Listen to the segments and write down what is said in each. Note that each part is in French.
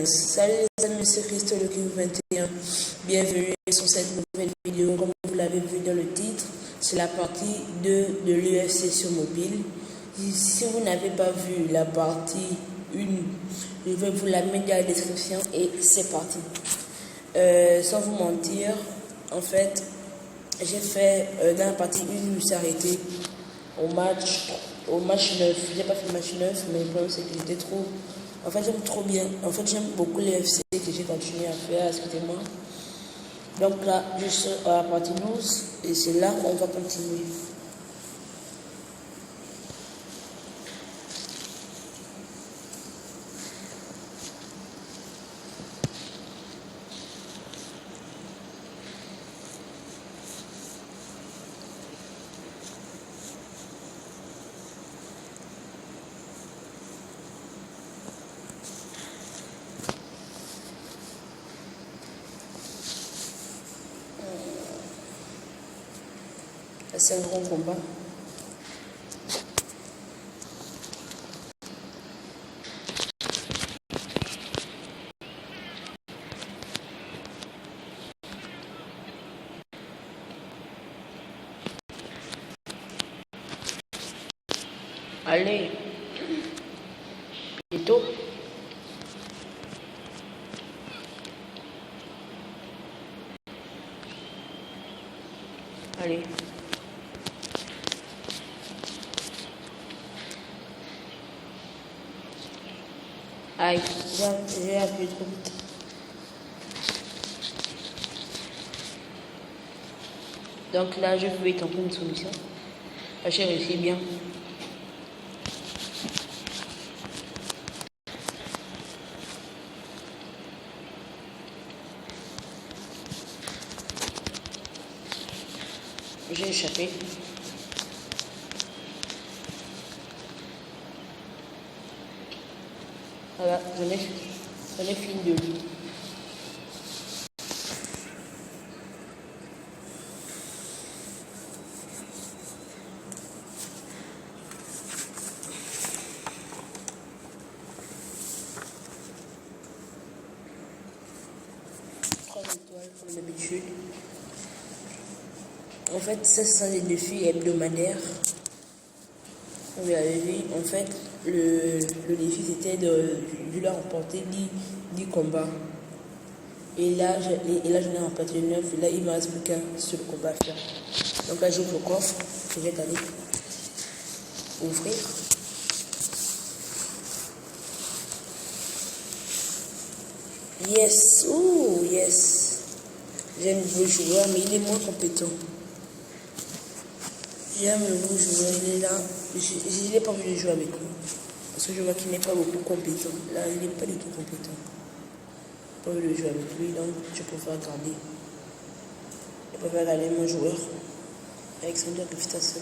Salut les amis, c'est Christo le King 21. Bienvenue sur cette nouvelle vidéo. Comme vous l'avez vu dans le titre, c'est la partie 2 de l'UFC sur mobile. Si vous n'avez pas vu la partie 1, je vais vous la mettre dans la description et c'est parti. Sans vous mentir, en fait, j'ai fait dans la partie 1, je me suis arrêté au match 9. J'ai pas fait le match 9, mais le problème c'est que j'étais trop. En fait, j'aime trop bien. En fait, j'aime beaucoup les FC que j'ai continué à faire, excusez-moi. Donc là, je suis à la partie 12 et c'est là qu'on va continuer. C'est un grand combat. Allez, plutôt. Allez. Aïe, j'ai appuyé trop vite. Donc là, je vais tenter une solution. Là, j'ai réussi bien. J'ai échappé. Voilà, j'en ai fini de lui. Trois étoiles comme d'habitude. En fait, ça sont des défis hebdomadaires. Vous l'avez vu, en fait, le défi c'était de leur remporter 10 combats. Et là, j'en ai remporté 9. Et là, il me reste plus qu'un seul combat à faire. Donc là, j'ouvre le coffre que je vais aller ouvrir. Yes, oh yes. J'ai un nouveau joueur, mais il est moins compétent. J'ai un nouveau joueur, il est là. Je n'ai pas envie de jouer avec lui. Parce que je vois qu'il n'est pas beaucoup compétent. Là, il n'est pas du tout compétent. Je n'ai pas envie de jouer avec lui, donc je préfère garder. Je préfère garder mon joueur. Alexander Gustafsson.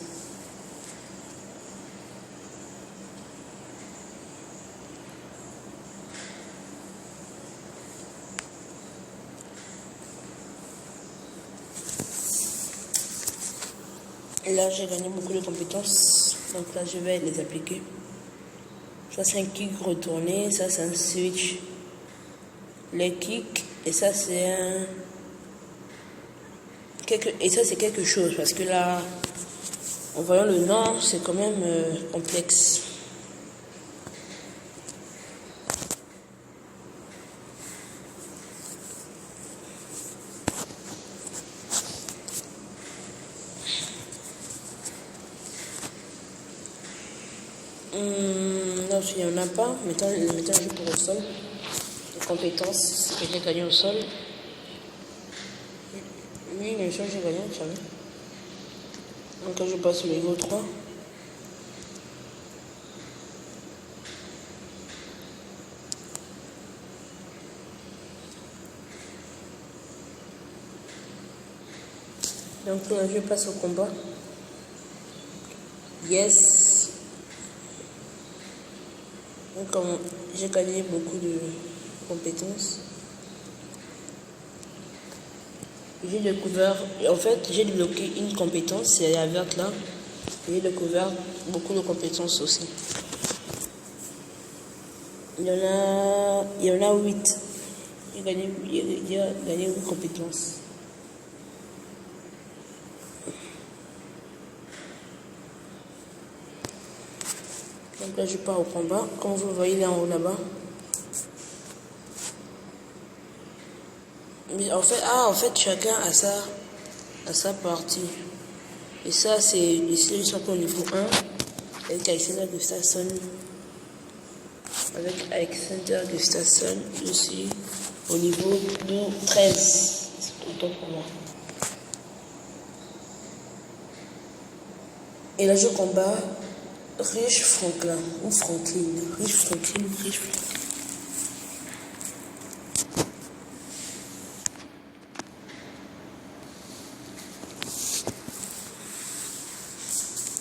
Là, j'ai gagné beaucoup de compétences. Donc là, je vais les appliquer. Ça, c'est un kick retourné. Ça, c'est un switch. Les kicks. Et ça, c'est un... Et ça, c'est quelque chose. Parce que là, en voyant le nom, c'est quand même complexe. Non, il n'y en a pas. Mettons un jeu pour le sol. Les compétences, c'est que j'ai gagné au sol. Oui, bien sûr, j'ai gagné, tu savais. Donc là, je passe au niveau 3. Donc là, je passe au combat. Yes. Donc, j'ai gagné beaucoup de compétences. J'ai découvert, en fait, j'ai débloqué une compétence, c'est la verte là. J'ai découvert beaucoup de compétences aussi. Il y en a 8. Il a gagné 8 compétences. Donc là, je pars au combat. Comme vous le voyez là en haut là-bas. Mais en fait, chacun a sa partie. Et ça, c'est ici, ils sont au niveau 1. Avec Alexander Gustafsson. Avec Alexander Gustafsson, je suis au niveau de 13. C'est autant pour moi. Et là, je combats Rich Franklin. Ou Franklin. Rich Franklin.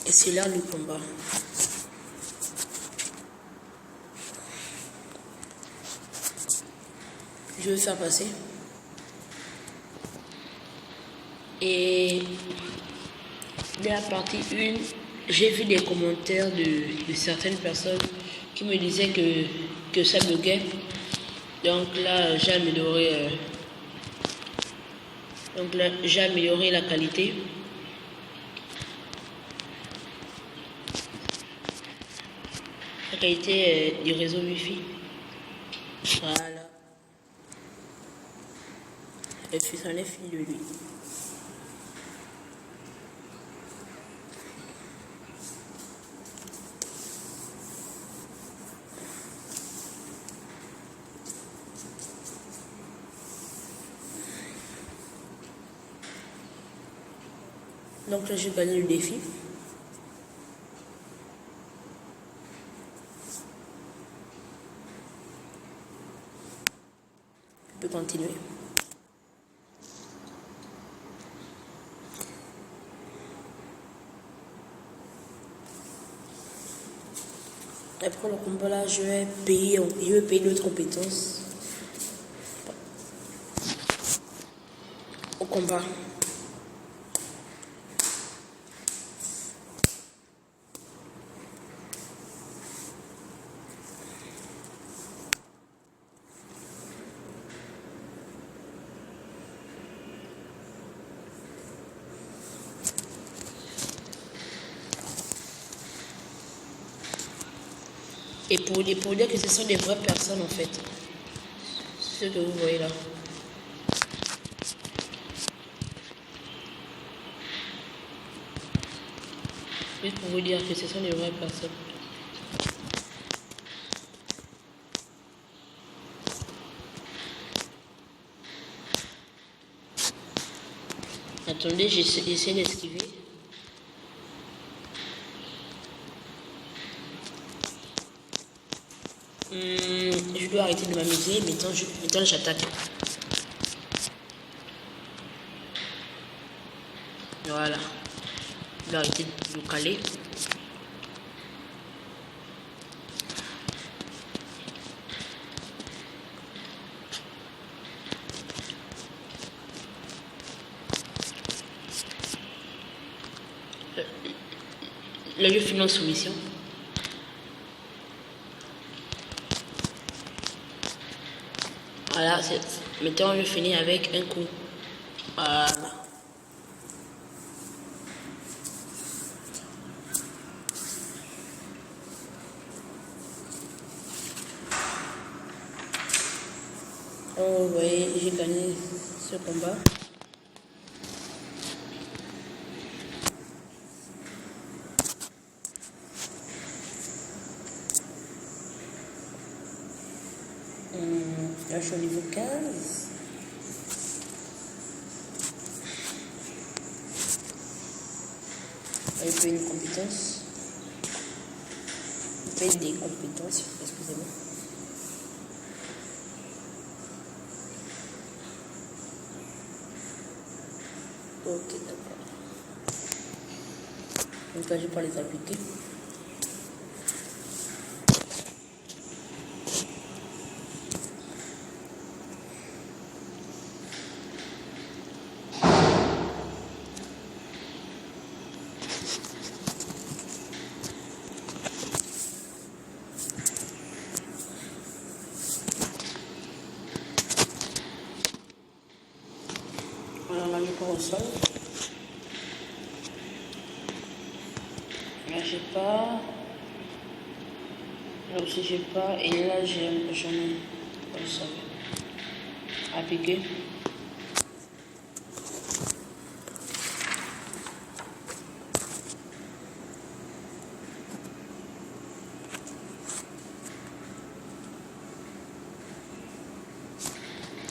Et c'est là le combat. Je vais faire passer. Et de la partie 1, j'ai vu des commentaires de certaines personnes qui me disaient que ça buguait. Donc là, j'ai amélioré la qualité. La qualité du réseau Wi-Fi. Voilà. Et puis ça en est fini de lui. Donc là, j'ai gagné le défi. Je peux continuer. Après le combat là, je vais payer d'autres compétences au combat. Et pour dire que ce sont des vraies personnes en fait. Ce que vous voyez là. Juste pour vous dire que ce sont des vraies personnes. Attendez, j'essaie d'esquiver. Je dois arrêter de m'amuser, maintenant j'attaque. Voilà. Je dois arrêter de me caler. Là, je finis en soumission. Voilà, maintenant je finis avec un coup. Voilà. Oh, vous voyez, j'ai gagné ce combat. Là, je suis au niveau 15. Là, je paye une compétence. Je paye des compétences, excusez-moi. Ok, d'accord. Donc là, je vais pas les appliquer. téléphone. Là, j'ai pas. Là aussi, j'ai pas. Et là, j'en ai. Vous savez. Appliquer.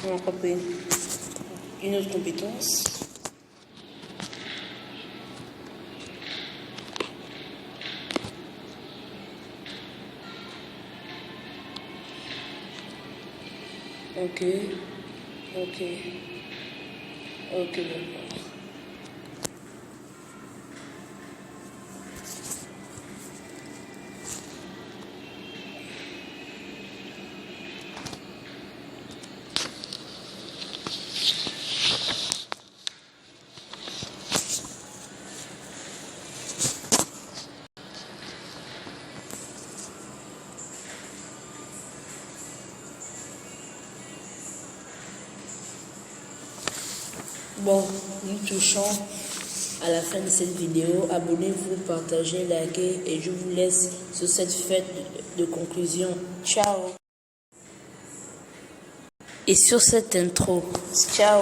On va encore une autre compétence. Ok, d'accord. Bon, nous touchons à la fin de cette vidéo. Abonnez-vous, partagez, likez et je vous laisse sur cette fête de conclusion. Ciao. Et sur cette intro, ciao.